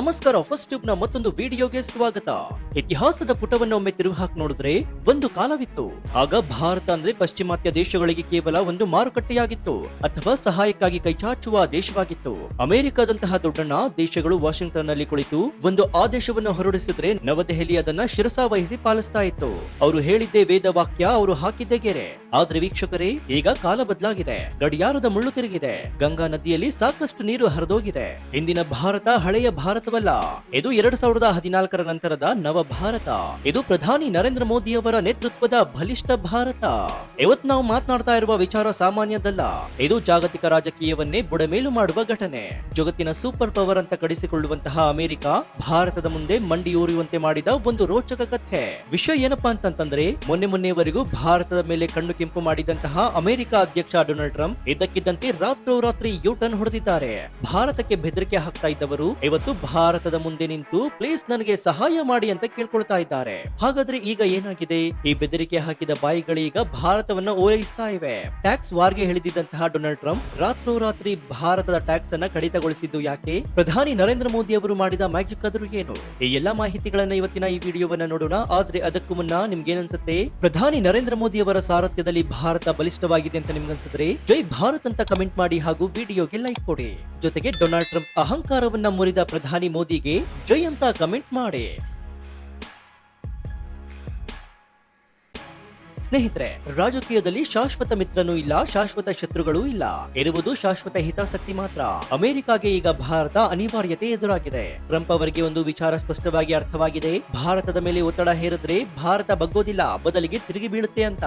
ನಮಸ್ಕಾರ. First tube ನ ಮತ್ತೊಂದು ವಿಡಿಯೋಗೆ ಸ್ವಾಗತ. ಇತಿಹಾಸದ ಪುಟವನ್ನು ಒಮ್ಮೆ ತಿರುವು ಹಾಕಿ ನೋಡಿದ್ರೆ ಒಂದು ಕಾಲವಿತ್ತು. ಆಗ ಭಾರತ ಅಂದ್ರೆ ಪಾಶ್ಚಿಮಾತ್ಯ ದೇಶಗಳಿಗೆ ಕೇವಲ ಒಂದು ಮಾರುಕಟ್ಟೆಯಾಗಿತ್ತು ಅಥವಾ ಸಹಾಯಕ್ಕಾಗಿ ಕೈಚಾಚುವ ದೇಶವಾಗಿತ್ತು. ಅಮೆರಿಕದಂತಹ ದೊಡ್ಡಣ್ಣ ದೇಶಗಳು ವಾಷಿಂಗ್ಟನ್ ನಲ್ಲಿ ಕುಳಿತು ಒಂದು ಆದೇಶವನ್ನು ಹೊರಡಿಸಿದ್ರೆ ನವದೆಹಲಿ ಅದನ್ನ ಶಿರಸಾವಹಿಸಿ ಪಾಲಿಸ್ತಾ ಇತ್ತು. ಅವರು ಹೇಳಿದ್ದೇ ವೇದ ವಾಕ್ಯ, ಅವರು ಹಾಕಿದ್ದೇ ಗೆರೆ. ಆದ್ರೆ ವೀಕ್ಷಕರೇ, ಈಗ ಕಾಲ ಬದಲಾಗಿದೆ. ಗಡಿಯಾರದ ಮುಳ್ಳು ತಿರುಗಿದೆ. ಗಂಗಾ ನದಿಯಲ್ಲಿ ಸಾಕಷ್ಟು ನೀರು ಹರಿದೋಗಿದೆ. ಇಂದಿನ ಭಾರತ ಹಳೆಯ ಭಾರತವಲ್ಲ. ಇದು 2014ರ ನಂತರದ ನವ ಭಾರತ. ಇದು ಪ್ರಧಾನಿ ನರೇಂದ್ರ ಮೋದಿ ಅವರ ನೇತೃತ್ವದ ಬಲಿಷ್ಠ ಭಾರತ. ಇವತ್ತು ನಾವು ಮಾತನಾಡ್ತಾ ಇರುವ ವಿಚಾರ ಸಾಮಾನ್ಯದಲ್ಲ. ಇದು ಜಾಗತಿಕ ರಾಜಕೀಯವನ್ನೇ ಬುಡಮೇಲು ಮಾಡುವ ಘಟನೆ. ಜಗತ್ತಿನ ಸೂಪರ್ ಪವರ್ ಅಂತ ಕಡಿಸಿಕೊಳ್ಳುವಂತಹ ಅಮೆರಿಕ ಭಾರತದ ಮುಂದೆ ಮಂಡಿಯೂರುವಂತೆ ಮಾಡಿದ ಒಂದು ರೋಚಕ ಕಥೆ. ವಿಷಯ ಏನಪ್ಪಾ ಅಂತಂದ್ರೆ, ಮೊನ್ನೆವರೆಗೂ ಭಾರತದ ಮೇಲೆ ಕಣ್ಣು ಕೆಂಪು ಮಾಡಿದಂತಹ ಅಮೆರಿಕ ಅಧ್ಯಕ್ಷ ಡೊನಾಲ್ಡ್ ಟ್ರಂಪ್ ಇದ್ದಕ್ಕಿದ್ದಂತೆ ರಾತ್ರೋರಾತ್ರಿ ಯೂ-ಟರ್ನ್ ಹೊಡೆದಿದ್ದಾರೆ. ಭಾರತಕ್ಕೆ ಬೆದರಿಕೆ ಹಾಕ್ತಾ ಇದ್ದವರು ಇವತ್ತು ಭಾರತದ ಮುಂದೆ ನಿಂತು ಪ್ಲೀಸ್ ನನಗೆ ಸಹಾಯ ಮಾಡಿ ಅಂತ ಕೇಳ್ಕೊಳ್ತಾ ಇದ್ದಾರೆ. ಹಾಗಾದ್ರೆ ಈಗ ಏನಾಗಿದೆ? ಈ ಬೆದರಿಕೆ ಹಾಕಿದ ಬಾಯಿಗಳೀಗ ಭಾರತವನ್ನ ಓಲೈಸ್ತಾ ಇವೆ. ಟ್ಯಾಕ್ಸ್ ವಾರ್ಗೆ ಹೇಳಿದಂತಹ ಡೊನಾಲ್ಡ್ ಟ್ರಂಪ್ ರಾತ್ರೋರಾತ್ರಿ ಭಾರತದ ಟ್ಯಾಕ್ಸ್ ಅನ್ನ ಕಡಿತಗೊಳಿಸಿದ್ದು ಯಾಕೆ? ಪ್ರಧಾನಿ ನರೇಂದ್ರ ಮೋದಿ ಅವರು ಮಾಡಿದ ಮ್ಯಾಜಿಕ್ ಆದ್ರೂ ಏನು? ಈ ಎಲ್ಲಾ ಮಾಹಿತಿಗಳನ್ನ ಇವತ್ತಿನ ಈ ವಿಡಿಯೋವನ್ನ ನೋಡೋಣ. ಆದ್ರೆ ಅದಕ್ಕೂ ಮುನ್ನ ನಿಮ್ಗೆ ಏನನ್ಸುತ್ತೆ? ಪ್ರಧಾನಿ ನರೇಂದ್ರ ಮೋದಿ ಅವರ ಸಾರಥ್ಯದಲ್ಲಿ ಭಾರತ ಬಲಿಷ್ಠವಾಗಿದೆ ಅಂತ ನಿಮ್ಗನ್ಸಿದ್ರೆ ಜೈ ಭಾರತ್ ಅಂತ ಕಮೆಂಟ್ ಮಾಡಿ ಹಾಗೂ ವಿಡಿಯೋಗೆ ಲೈಕ್ ಕೊಡಿ. ಜೊತೆಗೆ ಡೊನಾಲ್ಡ್ ಟ್ರಂಪ್ ಅಹಂಕಾರವನ್ನ ಮುರಿದ ಪ್ರಧಾನಿ ಮೋದಿಗೆ ಜೈ ಅಂತ ಕಮೆಂಟ್ ಮಾಡಿ. ಸ್ನೇಹಿತರೆ, ರಾಜಕೀಯದಲ್ಲಿ ಶಾಶ್ವತ ಮಿತ್ರನೂ ಇಲ್ಲ, ಶಾಶ್ವತ ಶತ್ರುಗಳೂ ಇಲ್ಲ. ಇರುವುದು ಶಾಶ್ವತ ಹಿತಾಸಕ್ತಿ ಮಾತ್ರ. ಅಮೆರಿಕಾಗೆ ಈಗ ಭಾರತ ಅನಿವಾರ್ಯತೆ ಎದುರಾಗಿದೆ. ಟ್ರಂಪ್ ಅವರಿಗೆ ಒಂದು ವಿಚಾರ ಸ್ಪಷ್ಟವಾಗಿ ಅರ್ಥವಾಗಿದೆ. ಭಾರತದ ಮೇಲೆ ಒತ್ತಡ ಹೇರಿದ್ರೆ ಭಾರತ ಬಗ್ಗೋದಿಲ್ಲ, ಬದಲಿಗೆ ತಿರುಗಿ ಬೀಳುತ್ತೆ ಅಂತ.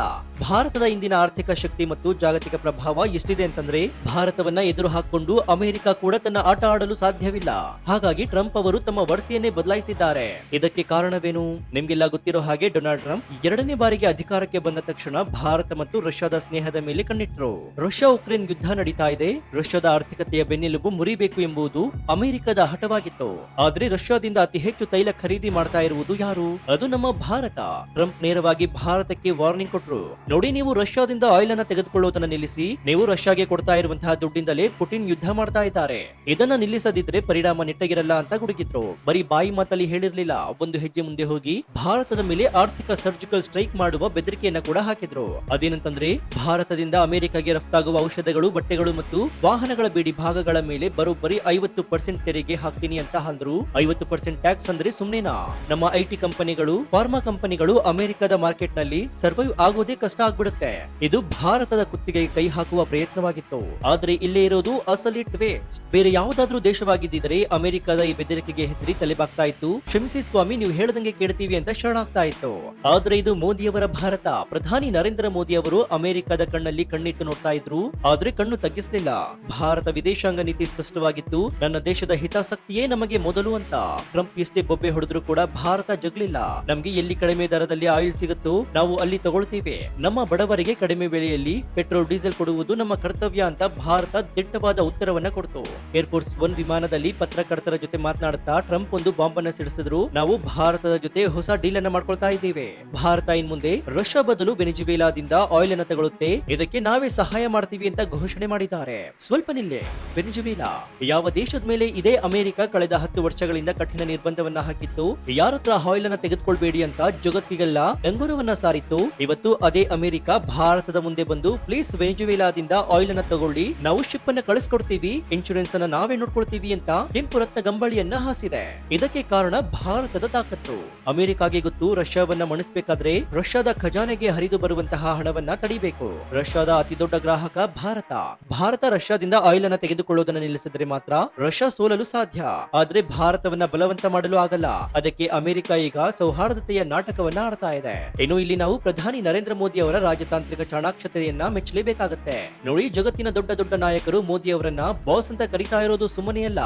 ಭಾರತದ ಇಂದಿನ ಆರ್ಥಿಕ ಶಕ್ತಿ ಮತ್ತು ಜಾಗತಿಕ ಪ್ರಭಾವ ಎಷ್ಟಿದೆ ಅಂತಂದ್ರೆ ಭಾರತವನ್ನ ಎದುರು ಹಾಕೊಂಡು ಅಮೆರಿಕ ಕೂಡ ತನ್ನ ಆಟ ಆಡಲು ಸಾಧ್ಯವಿಲ್ಲ. ಹಾಗಾಗಿ ಟ್ರಂಪ್ ಅವರು ತಮ್ಮ ವರಸೆಯನ್ನೇ ಬದಲಾಯಿಸಿದ್ದಾರೆ. ಇದಕ್ಕೆ ಕಾರಣವೇನು? ನಿಮ್ಗೆಲ್ಲ ಗೊತ್ತಿರೋ ಹಾಗೆ ಡೊನಾಲ್ಡ್ ಟ್ರಂಪ್ ಎರಡನೇ ಬಾರಿಗೆ ಅಧಿಕಾರಕ್ಕೆ ಬಂದ ತಕ್ಷಣ ಭಾರತ ಮತ್ತು ರಷ್ಯಾದ ಸ್ನೇಹದ ಮೇಲೆ ಕಣ್ಣಿಟ್ರು. ರಷ್ಯಾ ಉಕ್ರೇನ್ ಯುದ್ಧ ನಡೀತಾ ಇದೆ. ರಷ್ಯಾದ ಆರ್ಥಿಕತೆಯ ಬೆನ್ನೆಲುಬು ಮುರಿಬೇಕು ಎಂಬುದು ಅಮೆರಿಕದ ಹಠವಾಗಿತ್ತು. ಆದ್ರೆ ರಷ್ಯಾದಿಂದ ಅತಿ ಹೆಚ್ಚು ತೈಲ ಖರೀದಿ ಮಾಡ್ತಾ ಇರುವುದು ಯಾರು? ಅದು ನಮ್ಮ ಭಾರತ. ಟ್ರಂಪ್ ನೇರವಾಗಿ ಭಾರತಕ್ಕೆ ವಾರ್ನಿಂಗ್ ಕೊಟ್ರು. ನೋಡಿ, ನೀವು ರಷ್ಯಾದಿಂದ ಆಯಿಲ್ ಅನ್ನ ತೆಗೆದುಕೊಳ್ಳೋದನ್ನ ನಿಲ್ಲಿಸಿ. ನೀವು ರಷ್ಯಾಗೆ ಕೊಡ್ತಾ ಇರುವಂತಹ ದುಡ್ಡಿಂದಲೇ ಪುಟಿನ್ ಯುದ್ಧ ಮಾಡ್ತಾ ಇದ್ದಾರೆ. ಇದನ್ನ ನಿಲ್ಲಿಸದಿದ್ರೆ ಪರಿಣಾಮ ನೆಟ್ಟಗಿರಲ್ಲ ಅಂತ ಗುಡುಗಿದ್ರು. ಬರೀ ಬಾಯಿ ಮಾತಲ್ಲಿ ಹೇಳಿರ್ಲಿಲ್ಲ, ಒಂದು ಹೆಜ್ಜೆ ಮುಂದೆ ಹೋಗಿ ಭಾರತದ ಮೇಲೆ ಆರ್ಥಿಕ ಸರ್ಜಿಕಲ್ ಸ್ಟ್ರೈಕ್ ಮಾಡುವ ಬೆದರಿಕೆಯನ್ನ ಕೂಡ ಹಾಕಿದ್ರು. ಅದೇನಂತಂದ್ರೆ ಭಾರತದಿಂದ ಅಮೆರಿಕಾಗೆ ರಫ್ತಾಗುವ ಔಷಧಗಳು, ಬಟ್ಟೆಗಳು ಮತ್ತು ವಾಹನಗಳ ಬಿಡಿ ಭಾಗಗಳ ಮೇಲೆ ಬರೋಬ್ಬರಿ 50% ತೆರಿಗೆ ಹಾಕ್ತೀನಿ ಅಂತ ಅಂದ್ರು. 50% ಟ್ಯಾಕ್ಸ್ ಅಂದ್ರೆ ಸುಮ್ನೆನಾ? ನಮ್ಮ ಐಟಿ ಕಂಪನಿಗಳು, ಫಾರ್ಮಾ ಕಂಪನಿಗಳು ಅಮೆರಿಕದ ಮಾರ್ಕೆಟ್ ನಲ್ಲಿ ಸರ್ವೈವ್ ಆಗೋದೇ ಕಷ್ಟ ಆಗ್ಬಿಡುತ್ತೆ. ಇದು ಭಾರತದ ಕುತ್ತಿಗೆಗೆ ಕೈ ಹಾಕುವ ಪ್ರಯತ್ನವಾಗಿತ್ತು. ಆದ್ರೆ ಇಲ್ಲೇ ಇರೋದು ಅಸಲಿ ಟ್ವಿಸ್ಟ್. ಬೇರೆ ಯಾವುದಾದ್ರೂ ದೇಶವಾಗಿದ್ದರೆ ಅಮೆರಿಕದ ಈ ಬೆದರಿಕೆಗೆ ಹೆದರಿ ತಲೆಬಾಗ್ತಾ ಇತ್ತು. ಕ್ಷಮಿಸಿ ಸ್ವಾಮಿ, ನೀವು ಹೇಳದಂಗೆ ಕೇಳ್ತೀವಿ ಅಂತ ಶರಣಾಗ್ತಾ ಇತ್ತು. ಆದ್ರೆ ಇದು ಮೋದಿಯವರ ಭಾರತ. ಪ್ರಧಾನಿ ನರೇಂದ್ರ ಮೋದಿ ಅವರು ಅಮೆರಿಕದ ಕಣ್ಣಲ್ಲಿ ಕಣ್ಣಿಟ್ಟು ನೋಡ್ತಾ ಇದ್ರು. ಆದ್ರೆ ಕಣ್ಣು ತಗ್ಗಿಸಲಿಲ್ಲ. ಭಾರತ ವಿದೇಶಾಂಗ ನೀತಿ ಸ್ಪಷ್ಟವಾಗಿತ್ತು. ನನ್ನ ದೇಶದ ಹಿತಾಸಕ್ತಿಯೇ ನಮಗೆ ಮೊದಲು ಅಂತ. ಟ್ರಂಪ್ ಎಷ್ಟೇ ಬೊಬ್ಬೆ ಹೊಡೆದ್ರು ಕೂಡ ಭಾರತ ಜಗ್ಲಿಲ್ಲ. ನಮ್ಗೆ ಎಲ್ಲಿ ಕಡಿಮೆ ದರದಲ್ಲಿ ಆಯಿಲ್ ಸಿಗುತ್ತೋ ನಾವು ಅಲ್ಲಿ ತಗೊಳ್ತೀವಿ. ನಮ್ಮ ಬಡವರಿಗೆ ಕಡಿಮೆ ಬೆಲೆಯಲ್ಲಿ ಪೆಟ್ರೋಲ್, ಡೀಸೆಲ್ ಕೊಡುವುದು ನಮ್ಮ ಕರ್ತವ್ಯ ಅಂತ ಭಾರತ ದಿಟ್ಟವಾದ ಉತ್ತರವನ್ನ ಕೊಡ್ತು. ಏರ್ಫೋರ್ಸ್ 1 ವಿಮಾನದಲ್ಲಿ ಪತ್ರಕರ್ತರ ಜೊತೆ ಮಾತನಾಡುತ್ತಾ ಟ್ರಂಪ್ ಒಂದು ಬಾಂಬ್ ಅನ್ನ ಸಿಡಿಸಿದ್ರು. ನಾವು ಭಾರತದ ಜೊತೆ ಹೊಸ ಡೀಲ್ ಅನ್ನ ಮಾಡ್ಕೊಳ್ತಾ ಇದ್ದೀವಿ. ಭಾರತ ಇನ್ ಮುಂದೆ ರಷ್ಯಾ ಬದಲು ವೆನಿಜುವೆಲಾದಿಂದ ಆಯಿಲ್ ಅನ್ನು ತಗೊಳುತ್ತೆ. ಇದಕ್ಕೆ ನಾವೇ ಸಹಾಯ ಮಾಡ್ತೀವಿ ಅಂತ ಘೋಷಣೆ ಮಾಡಿದ್ದಾರೆ. ಸ್ವಲ್ಪ ನಿಲ್ಲೇ, ವೆನಿಜುವೆಲಾ ಯಾವ ದೇಶದ ಮೇಲೆ ಇದೇ ಅಮೆರಿಕ ಕಳೆದ 10 ವರ್ಷಗಳಿಂದ ಕಠಿಣ ನಿರ್ಬಂಧವನ್ನ ಹಾಕಿತ್ತು. ಯಾರತ್ರ ಆಯಿಲ್ ಅನ್ನ ತೆಗೆದುಕೊಳ್ಬೇಡಿ ಅಂತ ಜಗತ್ತಿಗೆಲ್ಲ ಡಂಗುರವನ್ನ ಸಾರಿತ್ತು. ಇವತ್ತು ಅದೇ ಅಮೆರಿಕ ಭಾರತದ ಮುಂದೆ ಬಂದು ಪ್ಲೀಸ್ ವೆನಿಜುವೆಲಾದಿಂದ ಆಯಿಲ್ ಅನ್ನ ತಗೊಳ್ಳಿ, ನಾವು ಶಿಪ್ ಅನ್ನ ಕಳಿಸ್ಕೊಡ್ತೀವಿ, ಇನ್ಶೂರೆನ್ಸ್ ಅನ್ನ ನಾವೇ ನೋಡ್ಕೊಳ್ತೀವಿ ಅಂತ ಕೆಂಪು ರತ್ನ ಗಂಬಳಿಯನ್ನ ಹಾಸಿದೆ. ಇದಕ್ಕೆ ಕಾರಣ ಭಾರತದ ತಾಕತ್ತು. ಅಮೆರಿಕಾಗೆ ಗೊತ್ತು, ರಷ್ಯಾವನ್ನ ಮಣಿಸಬೇಕಾದ್ರೆ ರಷ್ಯಾದ ಖಜಾನೆಗೆ ಹರಿದು ಬರುವಂತಹ ಹಣವನ್ನ ತಡಿಬೇಕು. ರಷ್ಯಾದ ಅತಿ ದೊಡ್ಡ ಗ್ರಾಹಕ ಭಾರತ. ಭಾರತ ರಷ್ಯಾದಿಂದ ಆಯಿಲ್ ಅನ್ನ ತೆಗೆದುಕೊಳ್ಳೋದನ್ನ ನಿಲ್ಲಿಸಿದ್ರೆ ಮಾತ್ರ ರಷ್ಯಾ ಸೋಲಲು ಸಾಧ್ಯ. ಆದ್ರೆ ಭಾರತವನ್ನ ಬಲವಂತ ಮಾಡಲು ಆಗಲ್ಲ. ಅದಕ್ಕೆ ಅಮೆರಿಕ ಈಗ ಸೌಹಾರ್ದತೆಯ ನಾಟಕವನ್ನ ಆಡ್ತಾ ಇದೆ. ಇನ್ನು ಇಲ್ಲಿ ನಾವು ಪ್ರಧಾನಿ ನರೇಂದ್ರ ಮೋದಿ ಅವರ ರಾಜತಾಂತ್ರಿಕ ಚಾಣಾಕ್ಷತೆಯನ್ನ ಮೆಚ್ಚಲೇಬೇಕಾಗತ್ತೆ. ನೋಡಿ, ಜಗತ್ತಿನ ದೊಡ್ಡ ದೊಡ್ಡ ನಾಯಕರು ಮೋದಿ ಅವರನ್ನ ಬಾಸ್ ಅಂತ ಕರೀತಾ ಇರೋದು ಸುಮ್ಮನೆಯಲ್ಲ.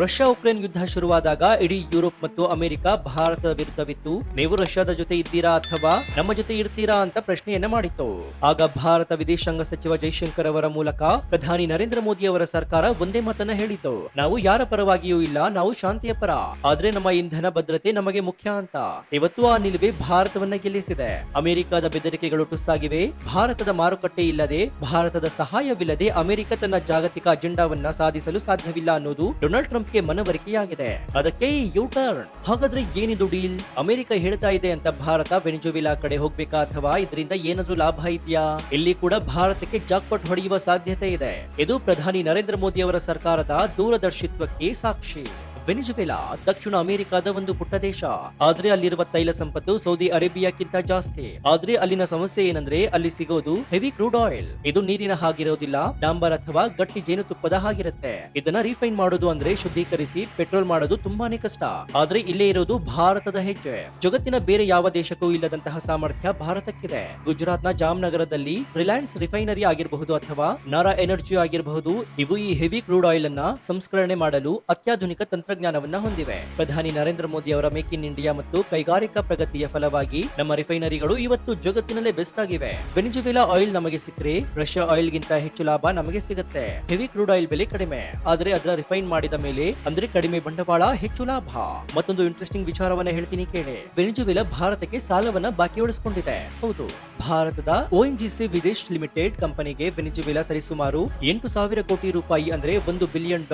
ರಷ್ಯಾ ಉಕ್ರೇನ್ ಯುದ್ಧ ಶುರುವಾದಾಗ ಇಡೀ ಯುರೋಪ್ ಮತ್ತು ಅಮೆರಿಕ ಭಾರತದ ವಿರುದ್ಧವಿತ್ತು. ನೀವು ರಷ್ಯಾದ ಜೊತೆ ಇದ್ದೀರಾ ಅಥವಾ ನಮ್ಮ ಜೊತೆ ಇರ್ತೀರಾ ಅಂತ ಅಂತ ಪ್ರಶ್ನೆಯನ್ನ ಮಾಡಿತ್ತು. ಆಗ ಭಾರತ ವಿದೇಶಾಂಗ ಸಚಿವ ಜೈಶಂಕರ್ ಅವರ ಮೂಲಕ ಪ್ರಧಾನಿ ನರೇಂದ್ರ ಮೋದಿ ಅವರ ಸರ್ಕಾರ ಒಂದೇ ಮಾತನ್ನ ಹೇಳಿತ್ತು, ನಾವು ಯಾರ ಪರವಾಗಿಯೂ ಇಲ್ಲ, ನಾವು ಶಾಂತಿಯ ಪರ, ಆದ್ರೆ ನಮ್ಮ ಇಂಧನ ಭದ್ರತೆ ನಮಗೆ ಮುಖ್ಯ ಅಂತ. ಇವತ್ತು ಆ ನಿಲುವೆ ಭಾರತವನ್ನ ಗೆಲ್ಲಿಸಿದೆ. ಅಮೆರಿಕದ ಬೆದರಿಕೆಗಳು ಟುಸ್ಸಾಗಿವೆ. ಭಾರತದ ಮಾರುಕಟ್ಟೆ ಇಲ್ಲದೆ, ಭಾರತದ ಸಹಾಯವಿಲ್ಲದೆ ಅಮೆರಿಕ ತನ್ನ ಜಾಗತಿಕ ಅಜೆಂಡಾವನ್ನ ಸಾಧಿಸಲು ಸಾಧ್ಯವಿಲ್ಲ ಅನ್ನೋದು ಡೊನಾಲ್ಡ್ ಟ್ರಂಪ್ಗೆ ಮನವರಿಕೆಯಾಗಿದೆ. ಅದಕ್ಕೆ ಯು ಟರ್ನ್. ಹಾಗಾದ್ರೆ ಏನಿದು ಡೀಲ್? ಅಮೆರಿಕ ಹೇಳ್ತಾ ಇದೆ ಅಂತ ಭಾರತ ವೆನಿಜುವೆಲಾ ಕಡೆ ಹೋಗ್ಬೇಕಾ ಅಥವಾ ಇದರಿಂದ ಏನಾದ್ರೂ ಲಾಭ ಇದೆಯಾ? ಇಲ್ಲಿ ಕೂಡ ಭಾರತಕ್ಕೆ ಜಾಕ್ಪಾಟ್ ಹೊಡೆಯುವ ಸಾಧ್ಯತೆ ಇದೆ. ಇದು ಪ್ರಧಾನಿ ನರೇಂದ್ರ ಮೋದಿ ಅವರ ಸರ್ಕಾರದ ದೂರದರ್ಶಿತ್ವಕ್ಕೆ ಸಾಕ್ಷಿ. ವೆನಿಜುವೆಲಾ ದಕ್ಷಿಣ ಅಮೆರಿಕಾದ ಒಂದು ಪುಟ್ಟ ದೇಶ, ಆದ್ರೆ ಅಲ್ಲಿರುವ ತೈಲ ಸಂಪತ್ತು ಸೌದಿ ಅರೇಬಿಯಾಕ್ಕಿಂತ ಜಾಸ್ತಿ. ಆದ್ರೆ ಅಲ್ಲಿನ ಸಮಸ್ಯೆ ಏನಂದ್ರೆ ಅಲ್ಲಿ ಸಿಗೋದು ಹೆವಿ ಕ್ರೂಡ್ ಆಯಿಲ್. ಇದು ನೀರಿನ ಹಾಗಿರೋದಿಲ್ಲ, ಡಾಂಬರ್ ಅಥವಾ ಗಟ್ಟಿ ಜೇನುತುಪ್ಪದ ಹಾಗಿರುತ್ತೆ. ಇದನ್ನ ರಿಫೈನ್ ಮಾಡೋದು ಅಂದ್ರೆ ಶುದ್ಧೀಕರಿಸಿ ಪೆಟ್ರೋಲ್ ಮಾಡೋದು ತುಂಬಾನೇ ಕಷ್ಟ. ಆದ್ರೆ ಇಲ್ಲೇ ಇರೋದು ಭಾರತದ ಹೆಜ್ಜೆ. ಜಗತ್ತಿನ ಬೇರೆ ಯಾವ ದೇಶಕ್ಕೂ ಇಲ್ಲದಂತಹ ಸಾಮರ್ಥ್ಯ ಭಾರತಕ್ಕಿದೆ. ಗುಜರಾತ್ನ ಜಾಮ್ನಗರದಲ್ಲಿ ರಿಲಯನ್ಸ್ ರಿಫೈನರಿ ಆಗಿರಬಹುದು ಅಥವಾ ನಾರಾ ಎನರ್ಜಿ ಆಗಿರಬಹುದು, ಇವು ಈ ಹೆವಿ ಕ್ರೂಡ್ ಆಯಿಲ್ ಅನ್ನ ಸಂಸ್ಕರಣೆ ಮಾಡಲು ಅತ್ಯಾಧುನಿಕ ತಂತ್ರಜ್ಞಾನವನ್ನ ಹೊಂದಿವೆ. ಪ್ರಧಾನಿ ನರೇಂದ್ರ ಮೋದಿ ಅವರ ಮೇಕ್ ಇನ್ ಇಂಡಿಯಾ ಮತ್ತು ಕೈಗಾರಿಕಾ ಪ್ರಗತಿಯ ಫಲವಾಗಿ ನಮ್ಮ ರಿಫೈನರಿಗಳು ಇವತ್ತು ಜಗತ್ತಿನಲ್ಲೇ ಬೆಸ್ಟ್ ಆಗಿವೆ. ವೆನಿಜುವೆಲಾ ಆಯಿಲ್ ನಮಗೆ ಸಿಕ್ಕರೆ ರಷ್ಯಾ ಆಯಿಲ್ ಗಿಂತ ಹೆಚ್ಚು ಲಾಭ ನಮಗೆ ಸಿಗುತ್ತೆ. ಹೆವಿ ಕ್ರೂಡ್ ಆಯಿಲ್ ಬೆಲೆ ಕಡಿಮೆ, ಆದ್ರೆ ಅದರ ರಿಫೈನ್ ಮಾಡಿದ ಮೇಲೆ ಅಂದ್ರೆ ಕಡಿಮೆ ಬಂಡವಾಳ ಹೆಚ್ಚು ಲಾಭ. ಮತ್ತೊಂದು ಇಂಟ್ರೆಸ್ಟಿಂಗ್ ವಿಚಾರವನ್ನ ಹೇಳ್ತೀನಿ ಕೇಳಿ. ವೆನಿಜುವೆಲಾ ಭಾರತಕ್ಕೆ ಸಾಲವನ್ನ ಬಾಕಿ ಉಳಿಸಿಕೊಂಡಿದೆ. ಹೌದು, ಭಾರತದ ONGC ವಿದೇಶ್ ಲಿಮಿಟೆಡ್ ಕಂಪನಿಗೆ ವೆನಿಜುವೆಲಾ ಸರಿಸುಮಾರು 8,000 ಕೋಟಿ ರೂಪಾಯಿ ಅಂದ್ರೆ $1 ಬಿಲಿಯನ್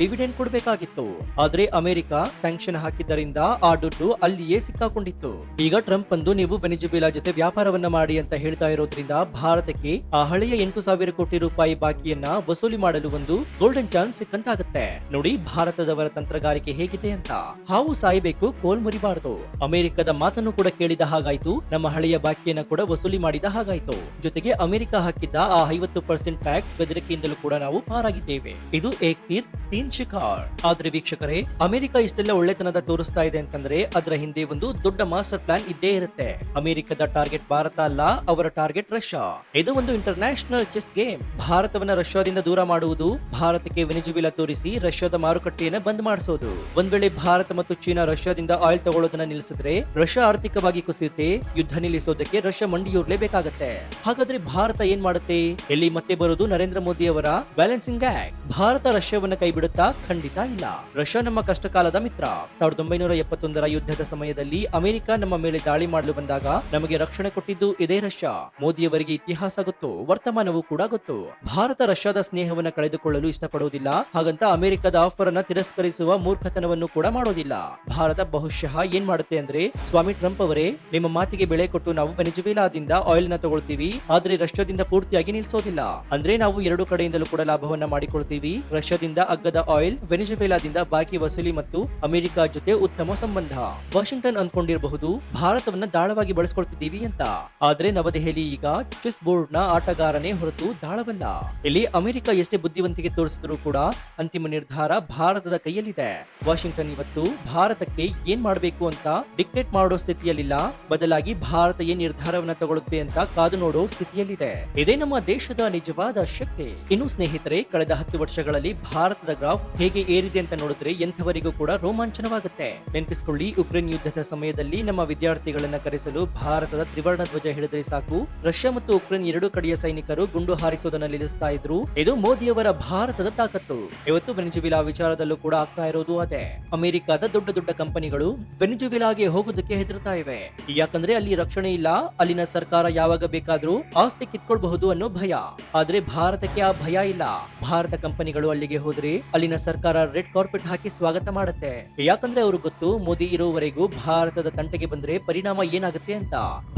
ಡಿವಿಡೆಂಡ್ ಕೊಡಬೇಕಾಗಿತ್ತು. ಆದ್ರೆ ಅಮೆರಿಕ ಸ್ಯಾಂಕ್ಷನ್ ಹಾಕಿದ್ದರಿಂದ ಆ ದುಡ್ಡು ಅಲ್ಲಿಯೇ ಸಿಕ್ಕಾಕೊಂಡಿತ್ತು. ಈಗ ಟ್ರಂಪ್ ಬಂದು ನೀವು ವೆನಿಜುವೆಲಾ ಜೊತೆ ವ್ಯಾಪಾರವನ್ನ ಮಾಡಿ ಅಂತ ಹೇಳ್ತಾ ಇರೋದ್ರಿಂದ ಭಾರತಕ್ಕೆ ಆ ಹಳೆಯ 8,000 ಕೋಟಿ ರೂಪಾಯಿ ಬಾಕಿಯನ್ನ ವಸೂಲಿ ಮಾಡಲು ಒಂದು ಗೋಲ್ಡನ್ ಚಾನ್ಸ್ ಸಿಕ್ಕಂತಾಗುತ್ತೆ. ನೋಡಿ ಭಾರತದವರ ತಂತ್ರಗಾರಿಕೆ ಹೇಗಿದೆ ಅಂತ. ಹಾವು ಸಾಯಬೇಕು, ಕೋಲ್ ಮುರಿಬಾರದು. ಅಮೆರಿಕದ ಮಾತನ್ನು ಕೂಡ ಕೇಳಿದ ಹಾಗಾಯ್ತು, ನಮ್ಮ ಹಳೆಯ ಬಾಕಿಯನ್ನ ಕೂಡ ವಸೂಲಿ ಮಾಡಿದ ಹಾಗಾಯ್ತು. ಜೊತೆಗೆ ಅಮೆರಿಕ ಹಾಕಿದ್ದ ಆ 50% ಟ್ಯಾಕ್ಸ್ ಬೆದರಿಕೆಯಿಂದಲೂ ಕೂಡ ನಾವು ಪಾರಾಗಿದ್ದೇವೆ. ಇದು ಏಕ್ ತೀರ್ ತೀನ್ ಶಿಕಾರ್. ಆದ್ರೆ ವೀಕ್ಷಕರೇ, ಅಮೆರಿಕ ಇಷ್ಟೆಲ್ಲ ಒಳ್ಳೆತನದ ತೋರಿಸ್ತಾ ಇದೆ ಅಂತಂದ್ರೆ ಅದರ ಹಿಂದೆ ಒಂದು ದೊಡ್ಡ ಮಾಸ್ಟರ್ ಪ್ಲಾನ್ ಇದ್ದೇ ಇರುತ್ತೆ. ಅಮೆರಿಕದ ಟಾರ್ಗೆಟ್ ಭಾರತ ಅಲ್ಲ, ಅವರ ಟಾರ್ಗೆಟ್ ರಷ್ಯಾ. ಇದು ಒಂದು ಇಂಟರ್ನ್ಯಾಷನಲ್ ಚೆಸ್ ಗೇಮ್. ಭಾರತವನ್ನ ರಷ್ಯಾದಿಂದ ದೂರ ಮಾಡುವುದು, ಭಾರತಕ್ಕೆ ವೆನಿಜುವೆಲಾ ತೋರಿಸಿ ರಷ್ಯಾದ ಮಾರುಕಟ್ಟೆಯನ್ನ ಬಂದ್ ಮಾಡಿಸೋದು. ಒಂದ್ ವೇಳೆ ಭಾರತ ಮತ್ತು ಚೀನಾ ರಷ್ಯಾದಿಂದ ಆಯಿಲ್ ತಗೊಳ್ಳೋದನ್ನ ನಿಲ್ಲಿಸಿದ್ರೆ ರಷ್ಯಾ ಆರ್ಥಿಕವಾಗಿ ಕುಸಿಯುತ್ತೆ. ಯುದ್ಧ ನಿಲ್ಲಿಸೋದಕ್ಕೆ ರಷ್ಯಾ ಮಂಡಿಯೂರ್ಲೇಬೇಕಾಗತ್ತೆ. ಹಾಗಾದ್ರೆ ಭಾರತ ಏನ್ ಮಾಡುತ್ತೆ? ಎಲ್ಲಿ ಮತ್ತೆ ಬರೋದು ನರೇಂದ್ರ ಮೋದಿ ಅವರ ಬ್ಯಾಲೆನ್ಸಿಂಗ್ ಆಕ್ಟ್. ಭಾರತ ರಷ್ಯಾವನ್ನ ಕೈ ಬಿಡುತ್ತಾ? ಖಂಡಿತ ಇಲ್ಲ. ರಷ್ಯಾ ನಮ್ಮ ಕಷ್ಟಕಾಲದ ಮಿತ್ರ. 1971ರ ಯುದ್ಧದ ಸಮಯದಲ್ಲಿ ಅಮೆರಿಕ ನಮ್ಮ ಮೇಲೆ ದಾಳಿ ಮಾಡಲು ಬಂದಾಗ ನಮಗೆ ರಕ್ಷಣೆ ಕೊಟ್ಟಿದ್ದು ಇದೇ ರಷ್ಯಾ. ಮೋದಿಯವರಿಗೆ ಇತಿಹಾಸ ಗೊತ್ತು, ವರ್ತಮಾನವೂ ಕೂಡ ಗೊತ್ತು. ಭಾರತ ರಷ್ಯಾದ ಸ್ನೇಹವನ್ನ ಕಳೆದುಕೊಳ್ಳಲು ಇಷ್ಟಪಡುವುದಿಲ್ಲ. ಹಾಗಂತ ಅಮೆರಿಕದ ಆಫರ್ ಅನ್ನ ತಿರಸ್ಕರಿಸುವ ಮೂರ್ಖತನವನ್ನು ಕೂಡ ಮಾಡೋದಿಲ್ಲ. ಭಾರತ ಬಹುಶಃ ಏನ್ ಮಾಡುತ್ತೆ ಅಂದ್ರೆ, ಸ್ವಾಮಿ ಟ್ರಂಪ್ ಅವರೇ, ನಿಮ್ಮ ಮಾತಿಗೆ ಬೆಲೆ ಕೊಟ್ಟು ನಾವು ವೆನಿಜುವೆಲಾದಿಂದ ಆಯಿಲ್ ನ ತಗೊಳ್ತೀವಿ, ಆದ್ರೆ ರಷ್ಯಾದಿಂದ ಪೂರ್ತಿಯಾಗಿ ನಿಲ್ಲಿಸೋದಿಲ್ಲ. ಅಂದ್ರೆ ನಾವು ಎರಡು ಕಡೆಯಿಂದಲೂ ಕೂಡ ಲಾಭವನ್ನ ಮಾಡಿಕೊಳ್ತೀವಿ. ರಷ್ಯಾದಿಂದ ಅಗ್ಗದ ಆಯಿಲ್, ವೆನಿಜುವೆಲಾದಿಂದ ಬಾಕಿ ವಸೂಲಿ ಮತ್ತು ಅಮೆರಿಕ ಜೊತೆ ಉತ್ತಮ ಸಂಬಂಧ. ವಾಷಿಂಗ್ಟನ್ ಅಂದ್ಕೊಂಡಿರಬಹುದು ಭಾರತವನ್ನ ದಾಳವಾಗಿ ಬಳಸ್ಕೊಳ್ತಿದ್ದೀವಿ ಅಂತ. ಆದ್ರೆ ನವದೆಹಲಿ ಈಗ ಚೆಸ್ ಬೋರ್ಡ್ ನ ಆಟಗಾರನೇ ಹೊರತು ದಾಳವಲ್ಲ. ಇಲ್ಲಿ ಅಮೆರಿಕ ಎಷ್ಟೇ ಬುದ್ಧಿವಂತಿಕೆ ತೋರಿಸಿದ್ರು ಕೂಡ ಅಂತಿಮ ನಿರ್ಧಾರ ಭಾರತದ ಕೈಯಲ್ಲಿದೆ. ವಾಷಿಂಗ್ಟನ್ ಇವತ್ತು ಭಾರತಕ್ಕೆ ಏನ್ ಮಾಡಬೇಕು ಅಂತ ಡಿಕ್ಟೇಟ್ ಮಾಡೋ ಸ್ಥಿತಿಯಲ್ಲಿಲ್ಲ, ಬದಲಾಗಿ ಭಾರತ ಏನ್ ನಿರ್ಧಾರವನ್ನ ತಗೊಳುತ್ತೆ ಅಂತ ಕಾದು ನೋಡೋ ಸ್ಥಿತಿಯಲ್ಲಿದೆ. ಇದೇ ನಮ್ಮ ದೇಶದ ನಿಜವಾದ ಶಕ್ತಿ. ಇನ್ನು ಸ್ನೇಹಿತರೆ, ಕಳೆದ 10 ವರ್ಷಗಳಲ್ಲಿ ಭಾರತದ ಗ್ರಾಫ್ ಹೇಗೆ ಏರಿದೆ ಅಂತ ನೋಡಿದ್ರೆ ಎಂಥವರಿಗೂ ಕೂಡ ರೋಮಾಂಚನವಾಗುತ್ತೆ. ನೆನಪಿಸಿಕೊಳ್ಳಿ, ಉಕ್ರೇನ್ ಯುದ್ಧದ ಸಮಯದಲ್ಲಿ ನಮ್ಮ ವಿದ್ಯಾರ್ಥಿಗಳನ್ನ ಕರೆಸಲು ಭಾರತದ ತ್ರಿವರ್ಣ ಧ್ವಜ ಹಿಡಿದ್ರೆ ಸಾಕು, ರಷ್ಯಾ ಮತ್ತು ಉಕ್ರೇನ್ ಎರಡೂ ಕಡೆಯ ಸೈನಿಕರು ಗುಂಡು ಹಾರಿಸೋದನ್ನ ನಿಲ್ಲಿಸ್ತಾ ಇದ್ರು. ಇದು ಮೋದಿಯವರ ಭಾರತದ ತಾಕತ್ತು. ಇವತ್ತು ವೆನಿಜುವೆಲಾ ವಿಚಾರದಲ್ಲೂ ಕೂಡ ಆಗ್ತಾ ಇರೋದು ಅದೇ. ಅಮೆರಿಕದ ದೊಡ್ಡ ದೊಡ್ಡ ಕಂಪನಿಗಳು ವೆನಿಜುವೆಲಾಗೆ ಹೋಗೋದಕ್ಕೆ ಹೆದರ್ತಾ ಇವೆ. ಯಾಕಂದ್ರೆ ಅಲ್ಲಿ ರಕ್ಷಣೆ ಇಲ್ಲ, ಅಲ್ಲಿನ ಸರ್ಕಾರ ಯಾವಾಗ ಬೇಕಾದ್ರೂ ಆಸ್ತಿ ಕಿತ್ಕೊಳ್ಬಹುದು ಅನ್ನೋ ಭಯ. ಆದ್ರೆ ಭಾರತಕ್ಕೆ ಆ ಭಯ ಇಲ್ಲ. ಭಾರತ ಕಂಪನಿಗಳು ಅಲ್ಲಿಗೆ ಹೋದ್ರೆ ಅಲ್ಲಿನ ಸರ್ಕಾರ ರೆಡ್ ಕಾರ್ಪೆಟ್ ಹಾಕಿ ಸ್ವಾಗತ ಮಾಡುತ್ತೆ. ಯಾಕಂದ್ರೆ ಅವರು ಗೊತ್ತು, ಮೋದಿ ಇರೋವರೆಗೂ ಭಾರತದ ತಂಟೆಗೆ ಬಂದ್ರೆ ಪರಿಣಾಮ ಏನಾಗುತ್ತೆ ಅಂತ.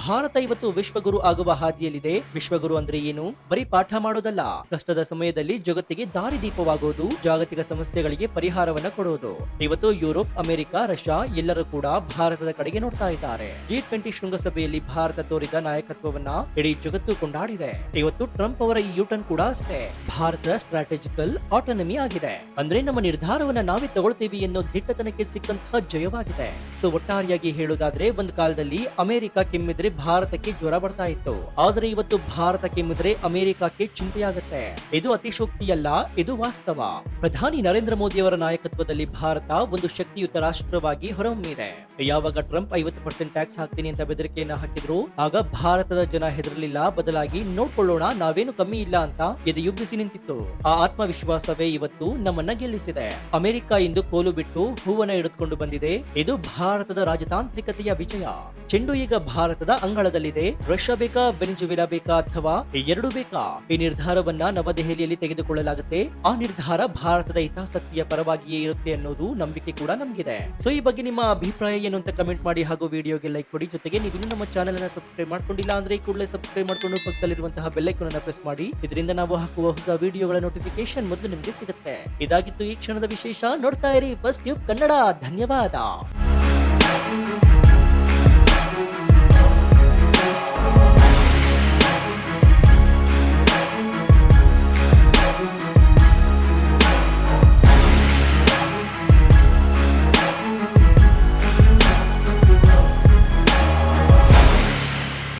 ಭಾರತ ಇವತ್ತು ವಿಶ್ವಗುರು ಆಗುವ ಹಾದಿಯಲ್ಲಿದೆ. ವಿಶ್ವಗುರು ಅಂದ್ರೆ ಏನು? ಬರೀ ಪಾಠ ಮಾಡೋದಲ್ಲ, ಕಷ್ಟದ ಸಮಯದಲ್ಲಿ ಜಗತ್ತಿಗೆ ದಾರಿದೀಪವಾಗೋದು, ಜಾಗತಿಕ ಸಮಸ್ಯೆಗಳಿಗೆ ಪರಿಹಾರವನ್ನ ಕೊಡೋದು. ಇವತ್ತು ಯುರೋಪ್, ಅಮೆರಿಕ, ರಷ್ಯಾ ಎಲ್ಲರೂ ಕೂಡ ಭಾರತದ ಕಡೆಗೆ ನೋಡ್ತಾ ಇದ್ದಾರೆ. G20 ಶೃಂಗಸಭೆಯಲ್ಲಿ ಭಾರತ ತೋರಿದ ನಾಯಕತ್ವವನ್ನ ಇಡೀ ಜಗತ್ತು ಕೊಂಡಾಡಿದೆ. ಇವತ್ತು ಟ್ರಂಪ್ ಅವರ ಈ ಯೂಟರ್ನ್ ಕೂಡ ಅಷ್ಟೇ ಭಾರತದ ಸ್ಟ್ರಾಟಜಿಕಲ್ ಆಟೋನಮಿ ಆಗಿದೆ. ಅಂದ್ರೆ ನಮ್ಮ ನಿರ್ಧಾರವನ್ನ ನಾವೇ ತಗೊಳ್ತೀವಿ ಅನ್ನೋ ದಿಟ್ಟತನಕ್ಕೆ ಸಿಕ್ಕಂತಹ ಜಯವಾಗಿದೆ. ಸೊ ಒಟ್ಟಾರೆಯಾಗಿ ಹೇಳೋದಾದ್ರೆ ಒಂದು ಕಾಲದಲ್ಲಿ ಅಮೆರಿಕ ಕೆಮ್ಮಿದ್ರೆ ಭಾರತಕ್ಕೆ ಜ್ವರ ಬರ್ತಾ ಇತ್ತು, ಆದ್ರೆ ಇವತ್ತು ಭಾರತ ಕೆಮ್ಮಿದ್ರೆ ಅಮೆರಿಕಕ್ಕೆ ಚಿಂತೆಯಾಗುತ್ತೆ. ಇದು ಅತಿಶೋಕ್ತಿಯಲ್ಲ, ಇದು ವಾಸ್ತವ. ಪ್ರಧಾನಿ ನರೇಂದ್ರ ಮೋದಿ ಅವರ ನಾಯಕತ್ವದಲ್ಲಿ ಭಾರತ ಒಂದು ಶಕ್ತಿಯುತ ರಾಷ್ಟ್ರವಾಗಿ ಹೊರಹೊಮ್ಮಿದೆ. ಯಾವಾಗ ಟ್ರಂಪ್ 50% ಟ್ಯಾಕ್ಸ್ ಹಾಕ್ತೀನಿ ಅಂತ ಬೆದರಿಕೆಯನ್ನ ಹಾಕಿದ್ರು, ಆಗ ಭಾರತದ ಜನ ಹೆದರಲಿಲ್ಲ, ಬದಲಾಗಿ ನೋಡ್ಕೊಳ್ಳೋಣ ನಾವೇನು ಕಮ್ಮಿ ಇಲ್ಲ ಅಂತ ಎದೆಯುಬ್ಬಿಸಿ ನಿಂತಿತ್ತು. ಆ ಆತ್ಮವಿಶ್ವಾಸವೇ ಇವತ್ತು ನಮ್ಮನ್ನ ಗೆಲ್ಲಿಸಿದೆ. ಅಮೆರಿಕ ಇಂದು ಕೋಲು ಬಿಟ್ಟು ಹೂವನ್ನ ಹಿಡಿದುಕೊಂಡು ಬಂದಿದೆ. ಇದು ಭಾರತದ ರಾಜತಾಂತ್ರಿಕತೆಯ ವಿಜಯ. ಚೆಂಡು ಈಗ ಭಾರತದ ಅಂಗಳದಲ್ಲಿದೆ. ರಷ್ಯಾ ಬೇಕಾ, ವೆನಿಜುವೆಲಾ ಬೇಕಾ ಅಥವಾ ಎರಡು ಬೇಕಾ? ಈ ನಿರ್ಧಾರವನ್ನ ನವದೆಹಲಿಯಲ್ಲಿ ತೆಗೆದುಕೊಳ್ಳಲಾಗುತ್ತೆ. ಆ ನಿರ್ಧಾರ ಭಾರತದ ಹಿತಾಸಕ್ತಿಯ ಪರವಾಗಿಯೇ ಇರುತ್ತೆ ಅನ್ನೋದು ನಂಬಿಕೆ ಕೂಡ ನಮಗಿದೆ. ಸೊ ಈ ಬಗ್ಗೆ ನಿಮ್ಮ ಅಭಿಪ್ರಾಯ ಏನು ಅಂತ ಕಮೆಂಟ್ ಮಾಡಿ, ಹಾಗೂ ವಿಡಿಯೋಗೆ ಲೈಕ್ ಕೊಡಿ. ಜೊತೆಗೆ ನೀವು ಇನ್ನೂ ನಮ್ಮ ಚಾನೆಲ್ ಅನ್ನ ಸಬ್ಸ್ಕ್ರೈಬ್ ಮಾಡ್ಕೊಂಡಿಲ್ಲ ಅಂದ್ರೆ ಕೂಡಲೇ ಸಬ್ಸ್ಕ್ರೈಬ್ ಮಾಡ್ಕೊಂಡು ಪಕ್ಕದಲ್ಲಿರುವಂತಹ ಬೆಲ್ ಐಕಾನ್ ಅನ್ನು ಪ್ರೆಸ್ ಮಾಡಿ. ಇದರಿಂದ ನಾವು ಹಾಕುವ ಹೊಸ ವಿಡಿಯೋಗಳ ನೋಟಿಫಿಕೇಶನ್ ಮೊದಲು ನಿಮಗೆ ಸಿಗುತ್ತೆ. ಇದಾಗಿತ್ತು ಈ ಕ್ಷಣದ ವಿಶೇಷ. ನೋಡ್ತಾ ಇರಿ ಫಸ್ಟ್ ಟ್ಯೂಬ್ ಕನ್ನಡ. ಧನ್ಯವಾದ.